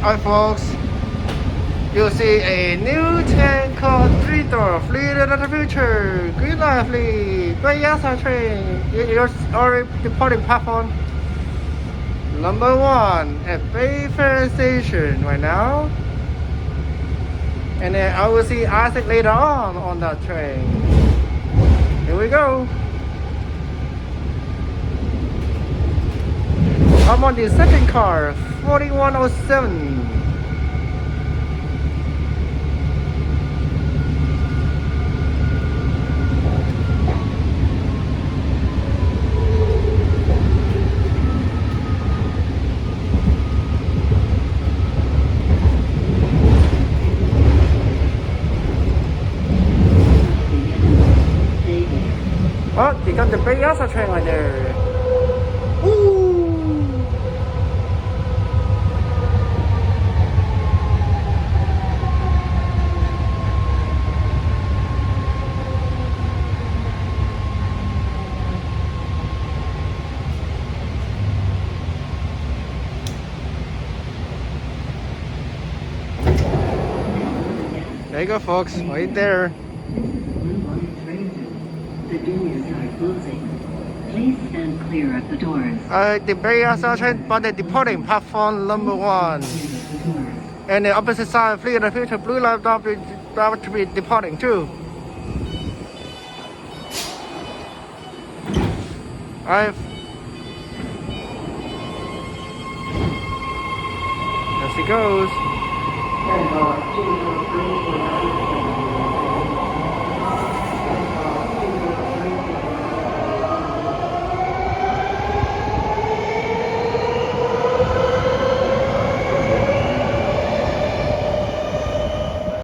Hi folks, you see a new train called 3-door Fleet of the Future, Green Line Fleet, Berryessa Train. You're already departing platform number 1 at Bayfair Station right now. And then I will see Isaac later on that train. Here we go. I'm on the second car, 4107. Oh, you got the Berryessa train right there. Woo! There you go, folks, right there. The doors are closing. Please stand clear of the doors. The Berryessa train, but they're departing platform number 1. And the opposite side, Fleet of the Future, Blue Line to be departing too. Alright. As it goes.